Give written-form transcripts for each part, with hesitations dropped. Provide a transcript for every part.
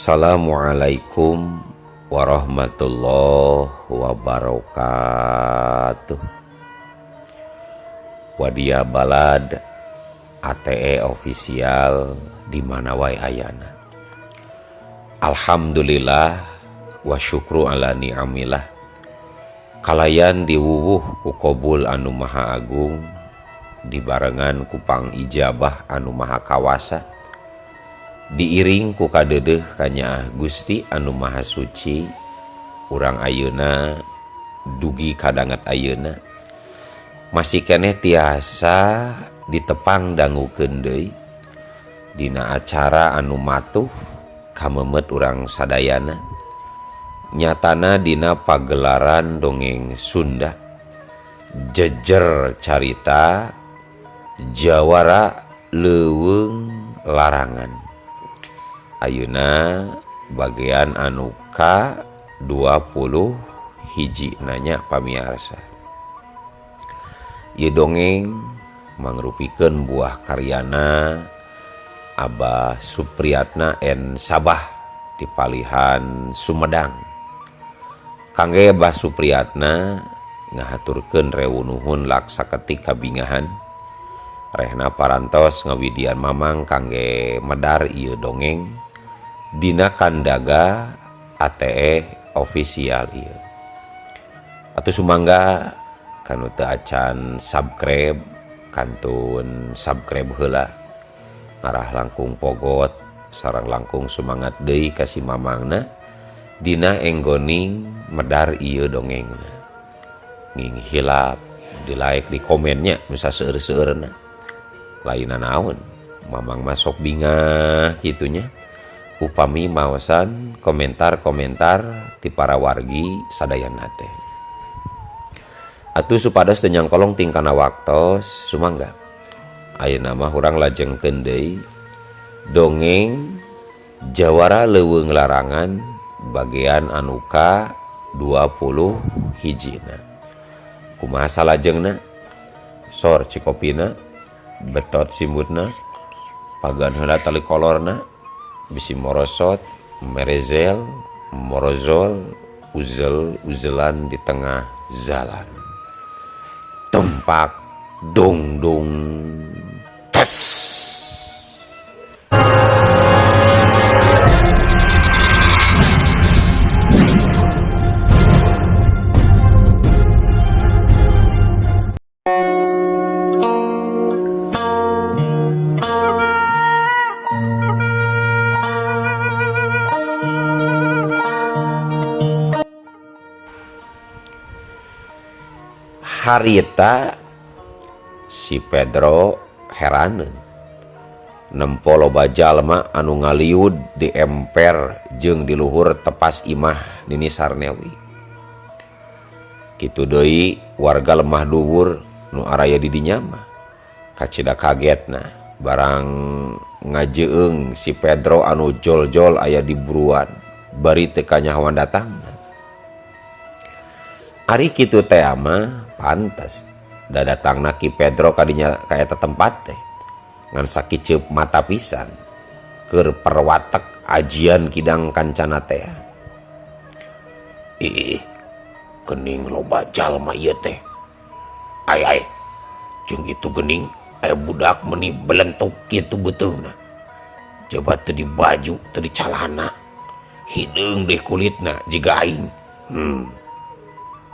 Assalamualaikum warahmatullahi wabarakatuh. Wadia balad ATE official di mana wae ayana. Alhamdulillah wa syukru ala ni'amillah. Kalayan diwuwuh ku qobul anu maha agung, dibarengan ku pang ijabah anu maha kawasa, diiring ku kadedeh kanya Gusti anu maha suci. Urang ayeuna dugi kadangat ayeuna masih keneh tiasa ditepang dangukeun deui dina acara anu matuh kamemet urang sadayana, nyatana dina pagelaran dongeng Sunda jejer carita jawara leuweung larangan. Ayeuna bagian anu ka-20 hiji nanya pamiarsa. Ieu dongeng mangrupikeun buah karyana Abah Supriyatna N. Sabah di Palihan Sumedang. Kangge Abah Supriyatna ngahaturkeun rewuh laksa ketik kabingahan. Rehna parantos ngawidian mamang kangge medar ieu dongeng dina kandaga ATE official ieu. Atuh sumangga kanu teu acan subscribe kantun subscribe heula. Ngarah langkung pogot sareng langkung sumangat deui ka si mamangna dina enggoning medar ieu dongengna. Nging hilap di like di komennya bisa seueur-seueurna. Laina naon mamang masuk bingah gitunya upami maosan komentar-komentar ti para wargi sadayana teh. Atuh supados teu nyangkolong tingkana waktos sumangga ayeuna mah urang lajengkeun deui dongeng jawara leuweung larangan bagian anu ka-20 hijina. Kumaha salajengna? Sor cikopina, betot simutna, pagan heula tali kolorna, bisi morosot, merezel, morozol, uzel-uzelan di tengah jalan. Tempak dong-dong tes. Harita si Pedro heraneun nempo loba jalma anu ngaliud di emper jeung di luhur tepas imah Nini Sarnewi. Kitu deui warga lemah duwur nu araya di dinya mah kacida kagetna barang ngajeueung si Pedro anu jol-jol aya di buruan bari teu kanyahoan datangna. Ari kitu teh mah pantes da datangna ki Pedro kadinya ka eta tempat teh ngan sakiceup mata pisan keur perwatek ajian kidang kancana teh. Ih, geuning loba jalma ieu teh. Ai jeung itu geuning aya budak meuni belentuk kitu beuteungna. Coba teu di baju, teu di calana. Hideung deh kulitna jiga aing.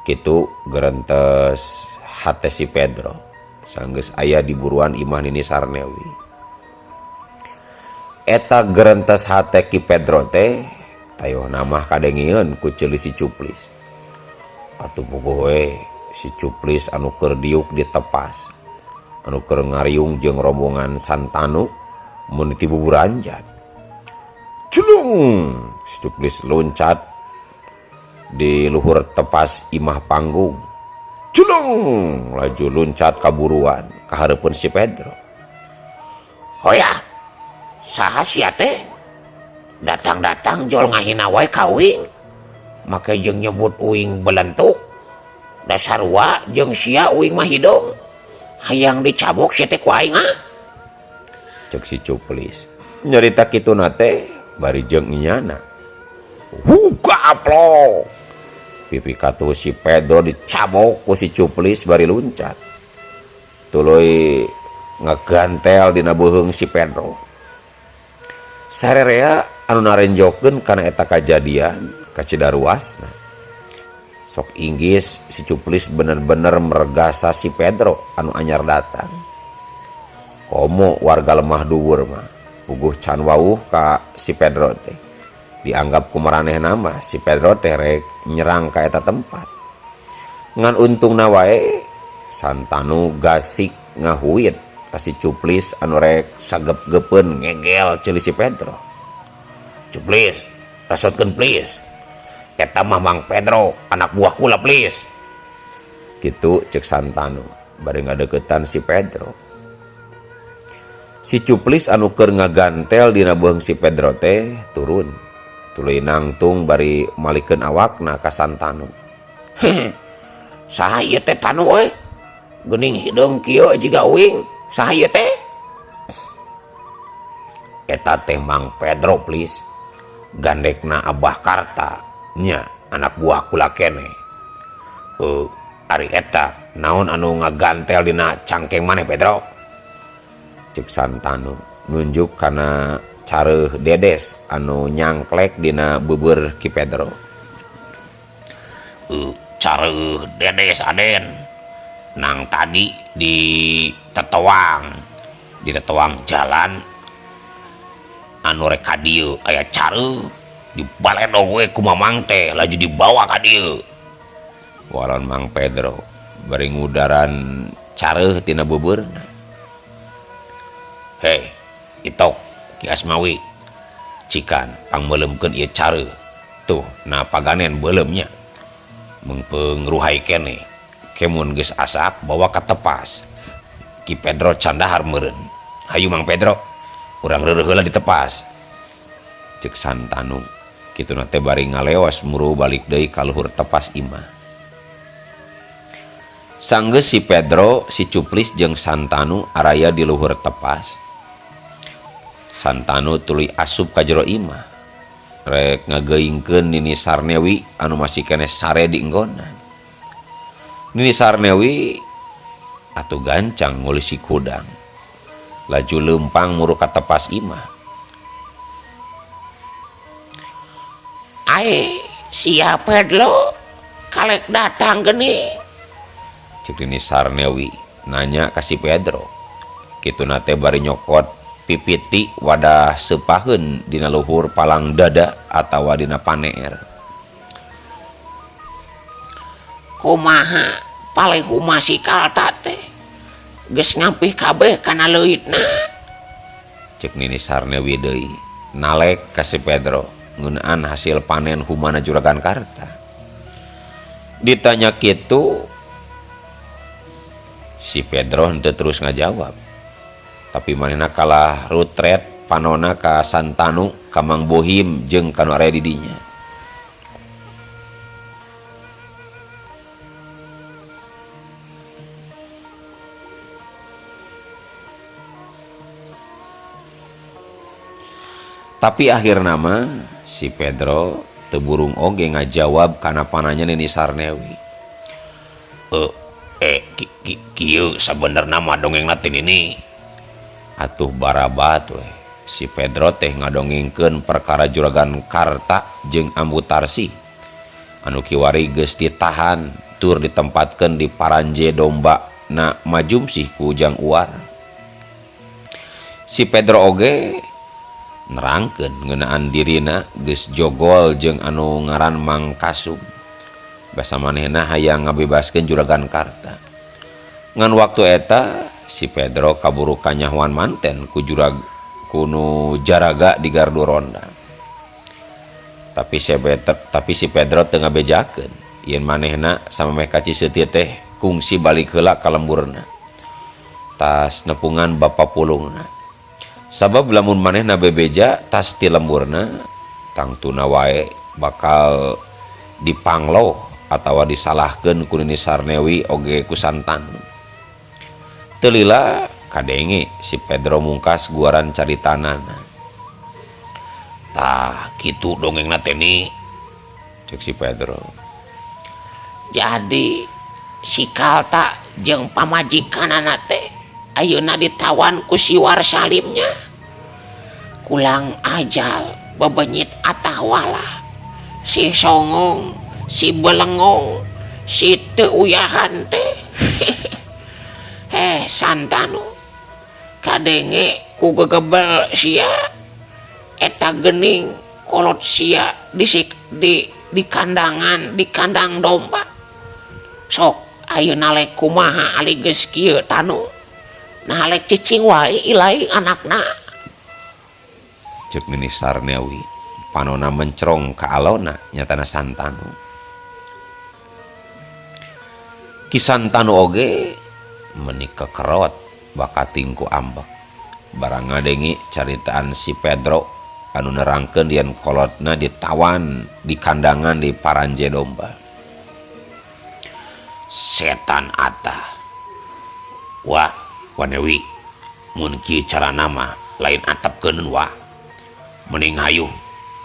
Kitu gerentes hate si Pedro sanggeus aya di buruan imah Nini Sarnewi. Eta gerentes hate ki Pedro teh tayeuhna mah kadengieun ku ceuli si Cuplis. Atuh bogoh we si Cuplis anu keur diuk ditepas, anu keur ngariung jeung rombongan santanu mun ti buburanjan. Culung si Cuplis loncat di luhur tepas imah panggung. Culung laju loncat kaburuan ka hareupeun si Pedro. Hoya, saha sia teh? Datang-datang jol ngahina wae ka uing. Make jeung nyebut uing belentuk. Dasarua jeung sia uing mah hidung. Hayang dicabok sia teh ku aing ah. Cek si Cuplis. Nyarita kituna teh bari jeung nyana gaplok pipi katu si Pedro dicabok ku si Cuplis bari luncat tuluy ngagantel dina beuheung si Pedro sarerea anu narenjokeun kana eta kajadian kacidaruasna sok inggis si Cuplis bener-bener meregasa si Pedro anu anyar datang komo warga lemah dhuwur mah puguh can wawuh ka si Pedro teh dianggap kumaranehna mah si Pedro teh rek nyerang ka eta tempat ngan untungna wae Santanu gasik ngahuit ka si Cuplis anu rek sagep-gepeun ngegel ceuli si Pedro. Cuplis rasotkeun please eta mah Mang Pedro anak buah kula please kitu ceuk Santanu bari ngadeukeutan si Pedro. Si Cuplis anu keur ngagantel dina beuheung si Pedro teh turun tuluy nangtung bari malikeun awakna ka Santanu. Saha ieu teh Tanu we? Geuning hideung kieu jiga uing. Saha ieu teh? Eta teh Mang Pedro please. Gandekna Abah Karta nya anak buah kula keneh. Ari eta naon anu ngagantel dina cangkeng maneh Pedro? Cek Santanu nunjuk kana careuh Dedes anu nyangklek dina beubeur ki Pedro. Careuh Dedes Aden nang tadi di tetewang jalan anu rek ka dieu aya careuh dibaledog we ku Mamang teh laju dibawa ka dieu. Walon Mang Pedro bari ngudaran careuh tina beubeurna. Hei itok Ki Asmawi cikan pangmeuleumkeun ieu careuh tuh na paganen beuleumnya mengpeung ruhai keneh kemun geus asak bawa ka tepas. Ki Pedro can dahar meureun. Hayu Mang Pedro urang reureuh heula di tepas ceuk Santanu kituna teh bari ngaleos muru balik deui ka luhur tepas imah. Sanggeus si Pedro si Cuplis jeung Santanu araya di luhur tepas Santanu tuluy asup ka jero imah rek ngageuingkeun Nini Sarnewi anu masih keneh sare di enggona. Nini Sarnewi atuh gancang nguli si kudang laju leumpang muru ka tepas imah. Ae sia Pedro kalek datang geni cek Nini Sarnewi nanya ka si Pedro kituna teh bari nyokot pipiti wadah sepaheun dina luhur palang dada atawa dina paneer. Kumaha palehuma si Kalta teh geus ngampih kabeh kana leuitna cek Nini Sarnewi deui nalek ka si Pedro ngeunaan hasil panen humana Juragan Karta. Ditanya kitu si Pedro henteu terus ngajawab tapi manehna kalah rutret panona ka Santanu ka Mang Bohim jeung kanu area di dinya. Tapi akhir nama si Pedro teu burung oge ngajawab kana pananya Nini Sarnewi. Kieu sabenerna mah dongengna teh ini. Atuh barabat we si Pedro teh ngadongengkeun perkara Juragan Karta jeung Ambutarsi anu kiwari geus ditahan tur ditempatkeun di paranje domba na Majumsih ku Ujang Uar. Si Pedro oge nerangkeun ngeunaan dirina geus jogol jeung anu ngaran Mang Kasum basa manehna hayang ngabebaskeun Juragan Karta. Ngan waktu eta si Pedro kaburu kanyahoan manten ku nu jaraga di gardu ronda. Tapi si Pedro teu ngabejakeun yen manehna samemeh ka Ciseuti teh kungsi balik heula ka lemburna tas nepungan bapa pulungna. Sabab lamun manehna bebeja tas ti lemburna tangtuna wae bakal dipangloh atawa disalahkeun ku Nini Sarnewi oge ku Santanu. Teu lila kadenge si Pedro mungkas guaran caritanana. tah kitu dongengna teh ni cek si Pedro. Jadi si Kalta jeung pamajikanana teh ayeuna ditawan ku si Warsalimnya. Kulang ajal bebenyit atahwala si songong, si belengong, si teu uyahan teh. Santanu kadenge ku gegebel sia eta gening kolot sia di kandang domba. Sok ayeuna lek kumaha ali geus kieu tanu. Nah lek cicing wae ilai anakna. Cek Nini Sarnewi panona mencrong ka alona nyatana Santanu. Ki Santanu oge menik kekerot bakating ku ambek. Barang ngadengi caritaan si Pedro anu nerangkeun yen kolotna ditawan di kandangan di paranje domba. Setan atah. Wah, Wanewi, mun kieu carana mah lain atepkeun wa. Mending hayung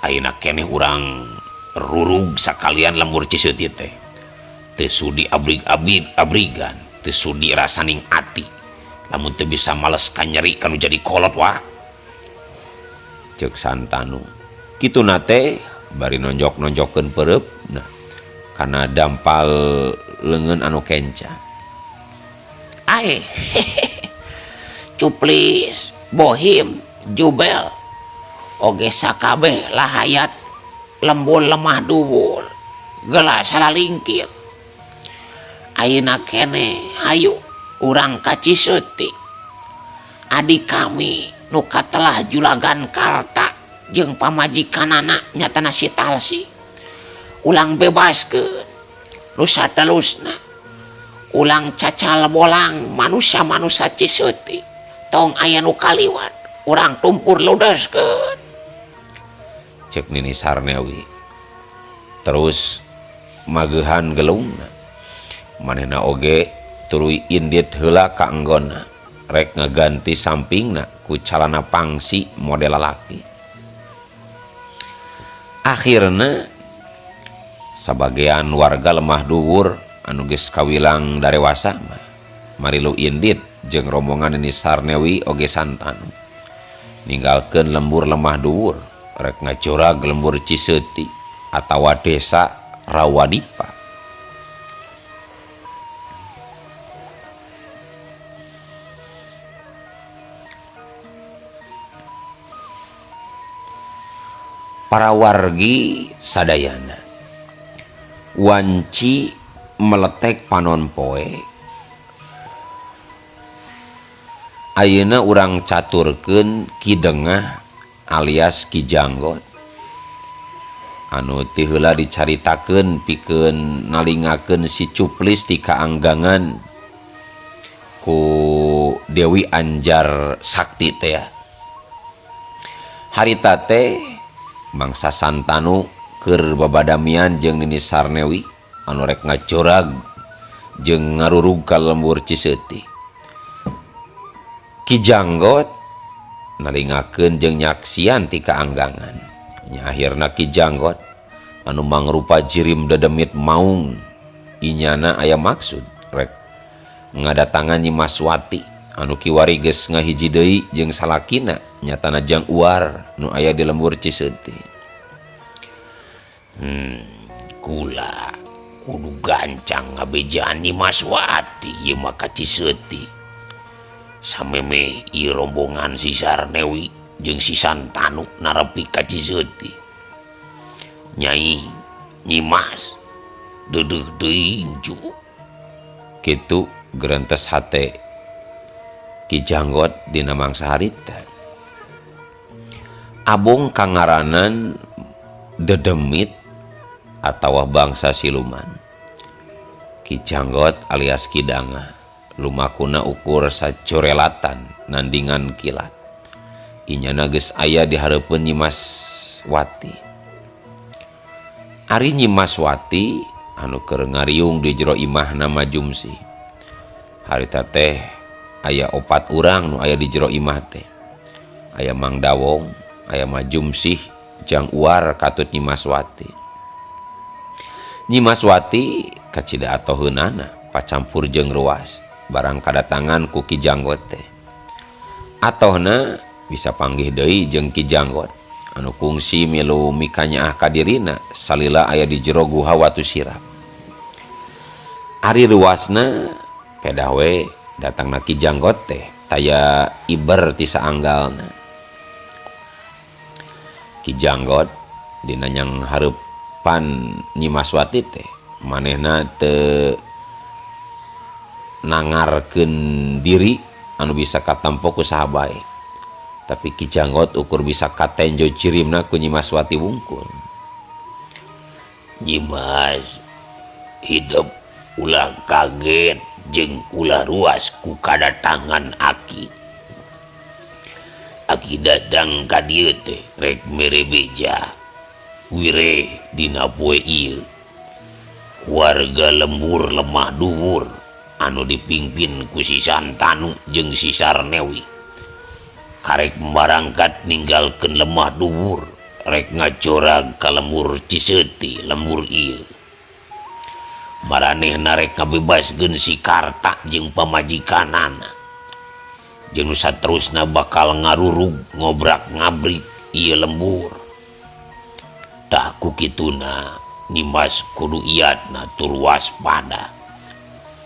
ayeuna keneh urang rurug sakalian lembur Ciseuti teh. Teu sudi abrigan, teu sudi rasaning ati. Lamun teu bisa males kanyeri kanu jadi kolot wa. Cek Santanu. Kituna teh bari nonjok-nonjokkeun pereupna kana dampal leungeun anu kenca. Ae. Cuplis, Bohim, Jubel. Oge sakabeh lahayat lembul lemah duwur. Geula salalingkir. Ayeuna keneh hayu urang ka Ciseuti. Adik kami nu katelah julagan Kalta jeung pamajikanana nyatana si Talsi. Ulang bebaskeun nu satelusna. Ulang cacal bolang manusia-manusia Ciseuti. Tong aya nu kaliwat urang tumpur ludaskeun. Cek Nini Sarnewi. Terus mageuhan gelungna. Manehna oge tuluy indit heula ka anggonna. Rek ngaganti sampingna ku calana pangsi model lalaki. Akhirna sabagean warga lemah duwur anu geus kawilang darewasa mah marilu indit jeung rombongan Nini Sarnewi oge Santanu ninggalkeun lembur lemah duwur rek ngacurag lembur Ciseuti atawa desa Rawadipa. Para wargi sadayana wanci meletek panon poe. Ayeuna urang caturkeun Ki Dengah alias Ki Janggot anu ti heula dicaritakeun pikeun nalingakeun si Cuplis ti kaanggangan ku Dewi Anjar Sakti teh. Harita teh mangsa Santanu keur babadamian jeung Nini Sarnewi anu rek ngacurag jeung ngarurug ka lembur Ciseuti. Ki Janggot nalingakeun jeung nyaksian ti kaanggangan. Nya akhirna Ki Janggot anu mangrupa jirim dedemit maung inyana aya maksud rek ngadatangan Nyi Maswati anu kiwari geus ngahiji deui jeung salakina nyatana Jang Uar nu aya di lembur Ciseuti. Kula kudu gancang ngabejaan Nyi Maswati ieu mah ka Ciseuti. Sameme ieu rombongan si Sarnewi jeung si Santanu narepi ka Ciseuti. Nyai Nyimas deudeuh deui incu. Kitu geurentes hate Ki Janggot dina mangsa harita. Abong kangaranan dedemit atawa bangsa siluman. Ki Janggot alias Ki Dangah lumakuna ukur sacorelatan nandingan kilat. Inyana geus aya di hareupeun Nyi Maswati. Ari Nyi Maswati anu keur ngariung di jero imahna Majumsi. Harita teh aya 4 urang nu aya di jero imah teh. Aya Mang Dawong, aya Majumsih, Jang Uar katut Nyi Maswati. Nyi Maswati kacida atoheunana pacampur jeung ruas barang kadatangan ku Ki Janggot teh. Atohna bisa panggih deui jeung Ki Janggot anu kungsi milu mikanyaah ka dirina salila aya di jero guha Watu Sirap. Ari ruasna pedah we datangna Ki Janggot teh taya iber ti saanggalna. Ki Janggot dina nyang hareupan Nyi Maswati teh manehna teu nangarkeun diri anu bisa katampo ku saha bae. Tapi Ki Janggot ukur bisa katenjo cirimna ku Nyi Maswati wungkul. Nyimas hidup ulah kaget jeung ulah ruas ku kadatangan Aki. Aki datang ka dieu teh rek mere beja wire dina poe ieu. Warga lembur lemah dhuwur anu dipingpin ku si Santanu jeung si Sarnewi karek marangkat ninggalkeun lemah dhuwur rek ngacorag ka lembur Ciseuti lembur ieu. Maranehna rek ngabebaskeun si Karta jeung pamajikanana. Jeung saterusna bakal ngarurug ngobrak-ngabrik ieu lembur. Tah ku kituna Nimas kudu iatna tur waspada.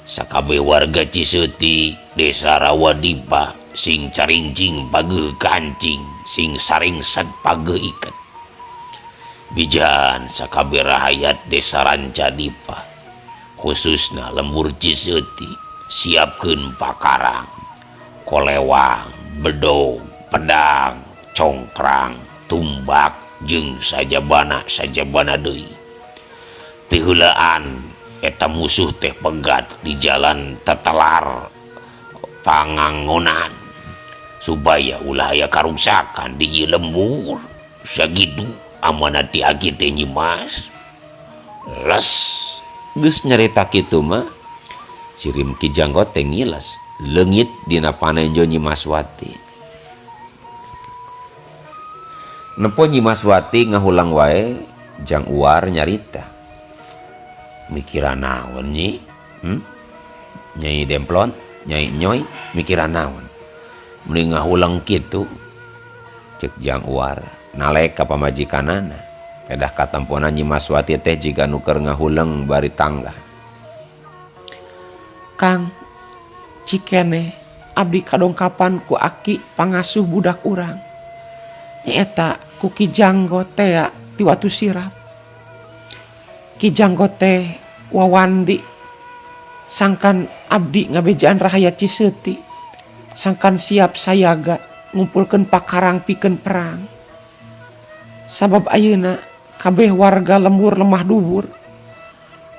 Sakabeh warga Ciseuti desa Rawadipa sing carincing pageuh kancing sing saringsad pageuh iket. Bijaan sakabeh rahayat desa Rancadipa khususna lembur Ciseuti siapkeun pakarang, kolewang, bedog, pedang, congkrang, tumbak jeung sajabana deui. Piheulaan eta musuh teh pegat di jalan tetelar pangangonan supaya ulah aya karuksakan di ieu lembur sagitu amanat ti Aki teh Nyimas. Les geus nyarita kitu mah cirim Ki Janggot teh ngiles leungit dina panenjo Nyi Maswati. Nempo Nyi Maswati ngahulang wae Jang Uar nyarita. Mikiran naon Nyi? Nyai Demplon, Nyai Nyoy mikiran naon? Mending ngahulang kitu cek Jang Uar nalek ka pamajikanana. Pedah katampona Nyi Maswati teh jiga nu keur ngahulang bari tangga. Kang, cikene abdi kadongkapan ku Aki pangasuh budak urang. Nyaeta ku Ki Janggot teh ti Watu Sirap. Ki Janggot teh wawandi sangkan abdi ngabejaan rahayat Ciseuti, sangkan siap sayaga ngumpulkeun pakarang pikeun perang. Sabab ayeuna kabeh warga lembur lemah dhuwur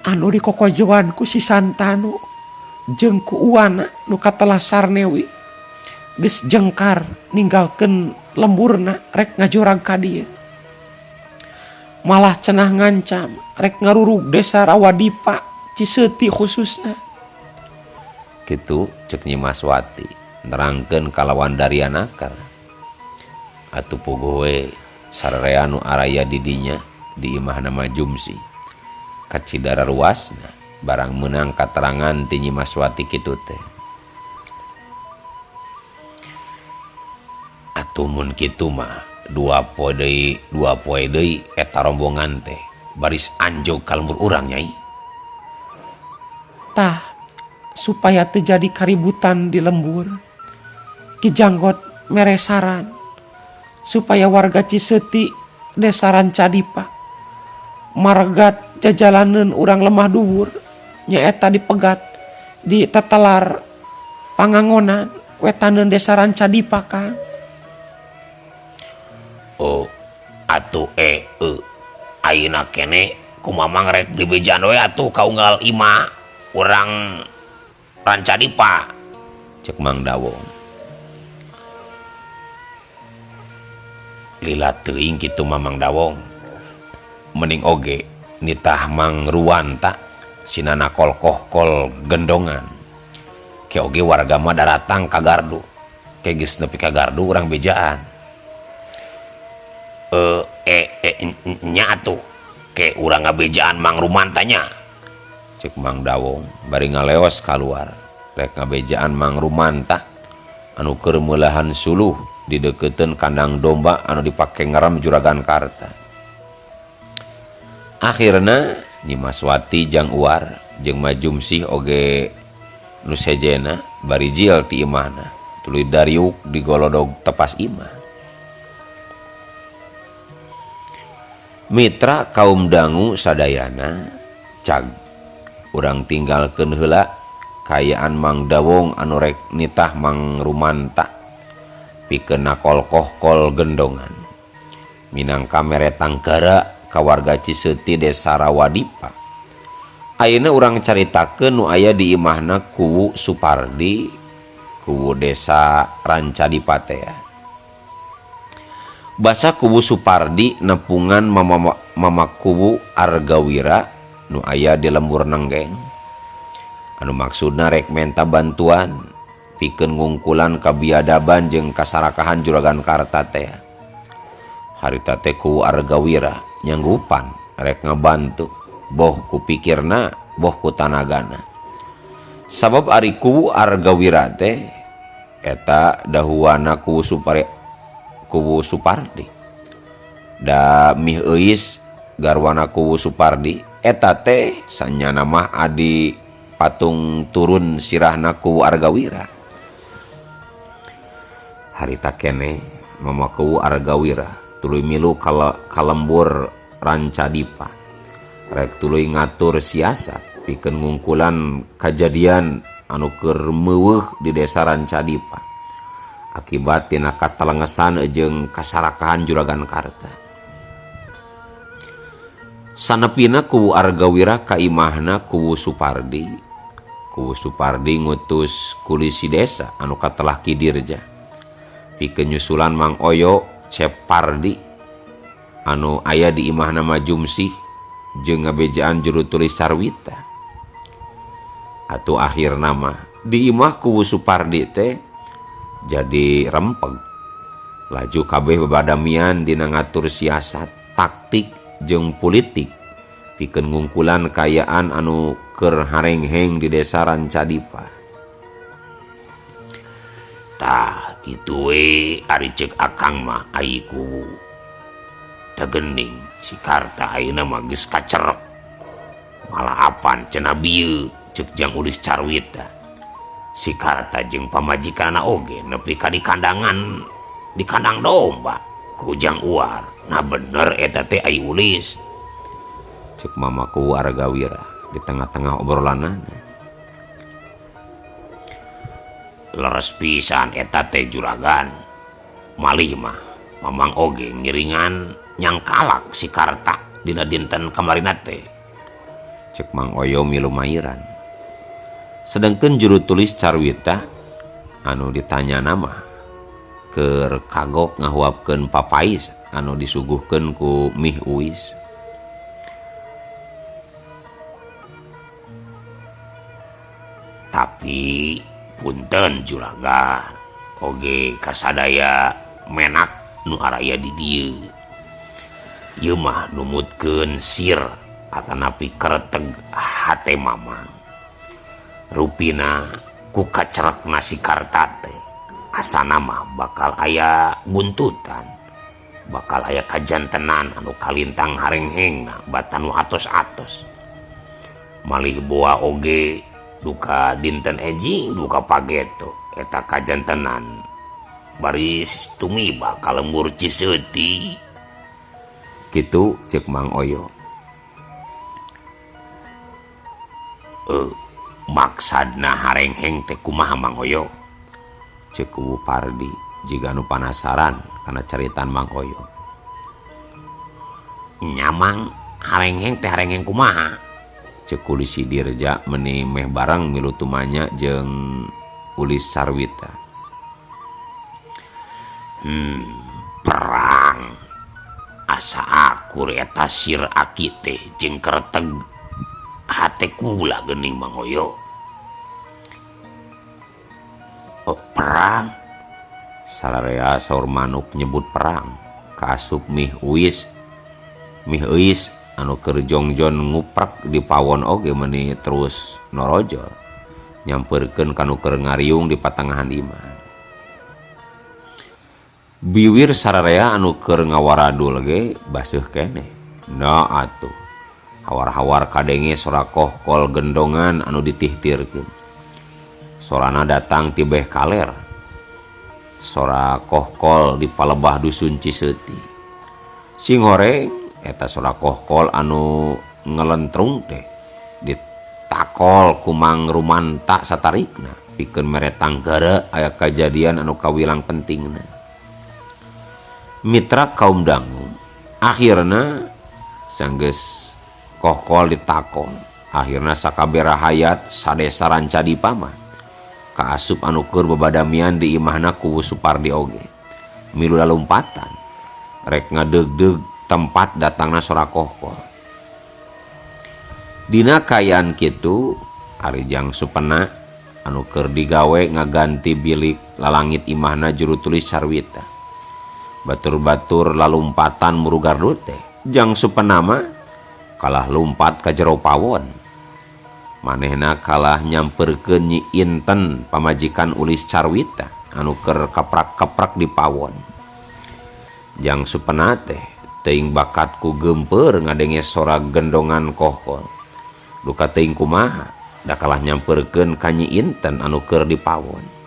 anu dikokojoan ku si Santanu jeung ku uwana nu katelah Sarnewi geus jengkar ninggalkeun lemburna rek ngajorang ka dieu. Malah cenah ngancam rek ngarurug desa Rawadipa Ciseuti khususna. Kitu cek Nyi Maswati nerangkeun kalawan darianakar. Atuh puguh we sararea nu araya di dinya di imahna Majumsi. Kacidara ruasna barang meunang katerangan ti Nyi Maswati kitu teh. Atuh mun kitu mah dua poe deui eta rombongan teh baris anjog ka lembur urang Nyai. Tah supaya terjadi kaributan di lembur, Ki Janggot mere saran supaya warga Ciseuti desa Rancadipa margat jajalaneun urang lemah dhuwur nyaeta dipegat di tetelar pangangonan wetaneun desa Rancadipa Kang. Oh, atuh ayeuna kene kumamang rek dibejaan we atuh kaunggal ima urang Rancadipa cek Mang Dawong. Lila teuing kitu Mamang Dawong. Mending oge nitah Mang Ruwanta sinana kolkoh-kol gendongan. Ke oge warga mah daratang ka gardu. Ke geus nepi ka gardu urang bejaan. nya tuh ke urang ngabejaan Mang Rumantanya. Cek Mang Dawong bari ngaleos keluar rek ngabejaan Mang Rumanta anu keur meulahan suluh di dekeun kandang domba anu dipake ngeram Juragan Karta. Akhirna Nyimas Wati jang Uar jeung Majumsih oge nu sejena bari jil ti imahna tuluy dariuk di golodog tepas imah. Mitra kaum dangu sadayana cag urang tinggalkeun heula kayaan Mang Dawong anu rek nitah Mang Rumanta pikeun nakolkoh-kol gendongan minangka mere tanggara ka warga Ciseuti Desa Rawadipa. Ayeuna urang caritakeun nu aya di imahna Kuwu Supardi Kuwu Desa Rancadipa teh. Basa Kuwu Supardi nepungan mama Kuwu Argawira nu aya di lembur Nenggeng anu maksudna rek menta bantuan pikeun ngungkulan kabiadaban jeung kasarakahan Juragan Karta teh. Harita teh Kuwu Argawira nyanggupan rek ngabantu boh ku pikirna boh ku tanagana. Sabab ari Kuwu Argawira teh eta dahuana Kuwu Supardi da mih euis garwana Kuwu Supardi eta teh sanyana mah adi patung turun sirahna Kuwu Argawira. Harita kene mama Kuwu Argawira tuluy milu kalembur Rancadipa rek tuluy ngatur siasat pikeun ngungkulan kajadian anu keur meuweuh di Desa Rancadipa akibat tina katalengesan jeung kasarakahan Juragan Karta. Sanepina Kuwu Argawira ka imahna Kuwu Supardi. Kuwu Supardi ngutus kulisi desa anu katelah Kidirja pikeun nyusulan Mang Oyo Cepardi anu aya di imahna Majumsih jeung ngabejaan juru tulis Carwita. Atuh akhirna mah di imah Kuwu Supardi teh jadi rempeg. Laju kabeh babadamian dina ngatur siasat, taktik jeung politik pikeun ngungkulan kayaan anu keur harengheng di Desa Rancadipa. Tah kitu we ari ceuk akang mah ai Kuwu da geuning si Karta ayeuna mah geus kacerep. Malah apan cenah bieu ceuk jang ulis Carwita. Si Karta jeung pamajikanna oge nepi ka di kandang domba ku jang Uar. Nah bener eta teh ai ulis. Cek mama Kuwu Argawira di tengah-tengah obrolanana. Leres pisan eta teh Juragan. Malih mah mamang oge ngiringan nyangkalak si Karta dina dinten kamarina teh. Cek Mang Oyo milu mairan. Sedangkeun juru tulis Carwita anu ditanya nama keur kagok ngahuapkeun papais anu disuguhkeun ku Mih Uis. Tapi punten Juragan oge kasadaya menak nu araya di dieu. Ieu mah numutkeun sir atanapi kereteg hate mamang. Rupina ku kacerekna si Karta teh asana mah bakal aya buntutan, bakal aya kajantenan anu kalintang harenghengna batan nu atos-atos. Malih boa oge duka dinten eji duka pageto eta kajantenan baris tumiba ka lembur Ciseuti. Kitu cek Mang Oyo. Maksadna harengheng teh kumaha Mang Oyo? Cek Kuwu Pardi jiga nu panasaran kana caritan Mang Oyo. Nyamang harengheng teh harengheng kumaha? Cek kulisi Dirja meuni meh bareng milu tumanya jeung ulis Carwita. Perang asa akur eta sir aki teh jeung kereteg hate kula geuning Mang Oyo. Perang? Sararea saur manuk nyebut perang ka asup Mih Uis mih euis anu keur jongjon nguprak di pawon oge meuni terus norojol nyamperkeun kanu keur ngariung di patangahan imah. Biwir sararea anu keur ngawaradul ge baseuh keneh. Na atuh hawar-hawar kadenge sora kohkol gendongan anu ditihtirkeun. Sorana datang ti beh kaler. Sora kohkol di palebah dusun Ciseuti. Sing horeng eta sora kohkol anu ngelentrung teh ditakol ku Mang Rumanta satarikna pikeun mere tanggara aya kajadian anu kawilang pentingna. Mitra kaum dangu akhirna sanggeus kohkol ditakon akhirna sakabeh hayat sadesa ranca dipamah kaasup anu keur babadamian di imahna ku Supardi oge milu lalumpatan rek ngadeug-deug tempat datangna sora kohkol. Dina kayaan kitu ari Jang Supena anu keur digawe ngaganti bilik lalangit imahna juru tulis Carwita. Batur-batur lalumpatan murugardu teh Jang Supena mah kalah lumpat ka jero pawon. Manehna kalah nyamperkeun Nyi Inten pamajikan ulis Carwita anu keur kaprak-kaprak di pawon. Jang Supena teh teuing bakat ku gempeur ngadenge sora gendongan kohkol. Duka teuing kumaha da kalah nyamperkeun ka Nyi Inten anu keur di pawon.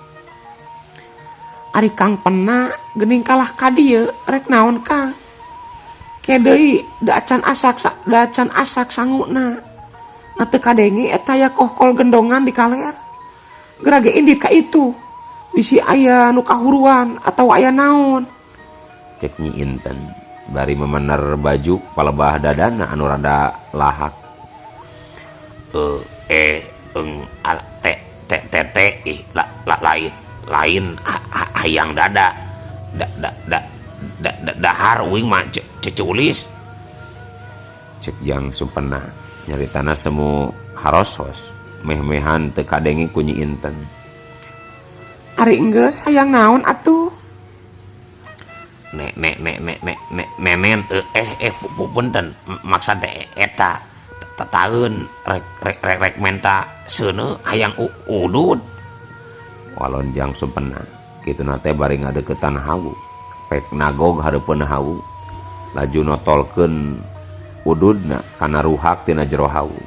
Ari Kang Pena geuning kalah ka dieu rek naon Kang? Ke deui da acan asak sanguna. Na teu kadenge eta aya kohkol gendongan di kaler. Gerage indit ka itu. Bisi aya nu kahuruan atawa aya naon. Cek Nyi Inten bari memener baju palebah dadana anu rada lahak. Lain hayang dada dahar uing mah ceculis. Cek Jang Supena nyaritana semu harosos meh-mehan teu kadenge ku Nyi Inten. Ari enggeus hayang naon atuh? Nenen punten maksud eta tataeun rek menta seuneu hayang udud. Walon Jang Supena kituna teh bari ngadeukeutan hawu pek nagog hareupeun hawu laju notolkeun ududna kana ruhak tina jero hawu.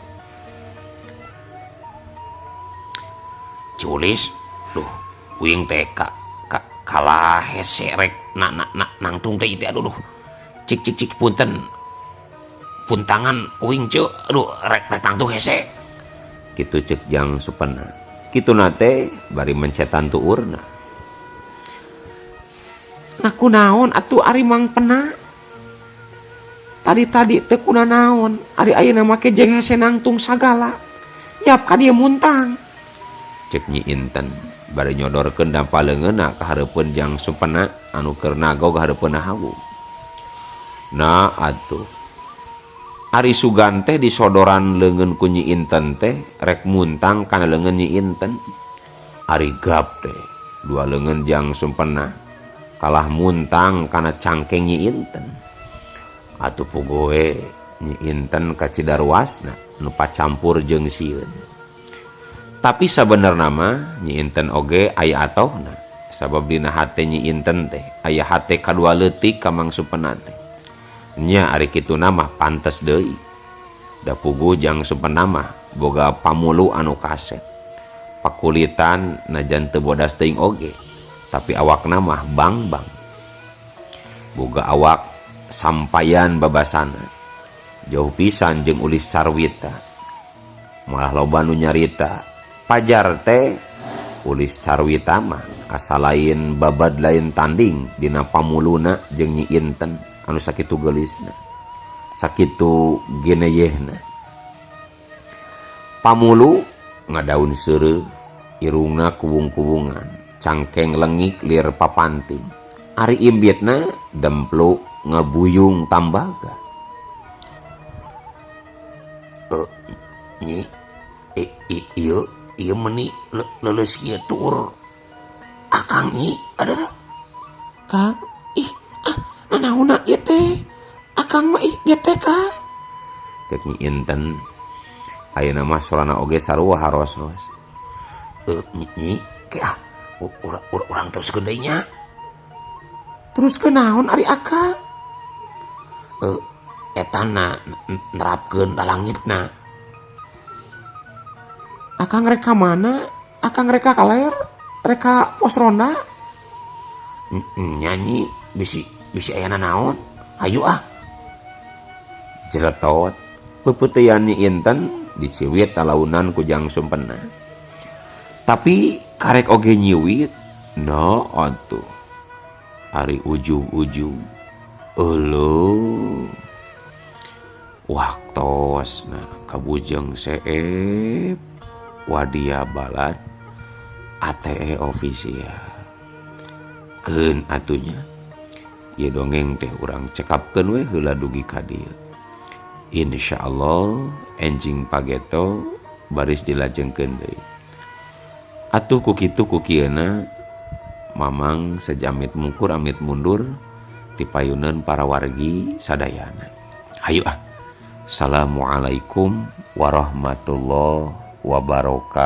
Culis duh uing teh kalah hese rek nangtung teh itu aduh cik punten puntangan uing ceu aduh rek nangtung hese Kitu cek Jang Supena. Kituna teh bari mencetan tuurna. Nah kunaon atuh ari Mang Pena? Tadi teu kuna naon, ari ayeuna make jeung hese nangtung sagala. Yap ka dieu muntang. Cek Nyi Inten bari nyodorkeun dampaleungeunna ka hareupeun Jang Supena anu keur nagog hareupeun hawu. Nah atuh Ari Sugan teh disodoran leungeun ku Nyi Inten teh rek muntang kana leungeun Nyi Inten. Ari Gap teh dua leungeun Jang Supena kalah muntang kana cangkeng Nyi Inten. Atuh pugoe Nyi Inten ka cidarwasna nu pacampur jeung sieun. Tapi sabenerna mah Nyi Inten oge aya atohna sabab dina hate Nyi Inten teh aya hate kadua leutik ka Mang Supena teh. Nya ari kituna mah pantes deui. Da puguh Jang Supena mah boga pamulu anu kaset. Pakulitan najan teu bodas teuing oge, tapi awakna mah bang-bang. Boga awak sampayan babasana. Jauh pisan jeung ulis Carwita. Malah loba nu nyarita, pajar teh ulis Carwita mah asa lain babad lain tanding dina pamuluna jeung Nyi Inten. Anu sakitu geulisna sakitu geneyehna. Pamulu ngadaun seureuh irungna kuwung-kuwungan cangkeng lengik lir papanting. Ari imbitna demplu ngebuyung tambaga. Nyi ieu meuni leuleus kieu tur akang Nyi ada Kang, naona ieu teh? Akang mah ih Iya teh Kang. Cek Nyi Inten. Ayeuna mah solana oge sarua haros-ros. Nyi urang terus gendainya. Terus kenaon ari Akang? Etana nerapkeun da langitna. Akang reka mana? Akang reka kaler? Reka pos ronda? Nyanyi bisi ayana naon? Hayu ah. Jeletot pepeuteyan Nyi Inten diciwit talaunan ku Jang Sumpena. Tapi karek oge nyiwit no atuh. Ari ujung-ujung euleung waktosna kabujeng seep wadia balad ATE official. Keun atunya ieu dongeng teh urang cekapkeun we heula dugi ka dieu. Insyaallah enjing pageto baris dilajengkeun deui. Atuh ku kitu ku kieuna mamang sejamit mungkur amit mundur ti payuneun para wargi sadayana. Hayu ah. Assalamualaikum warahmatullahi wabarakatuh.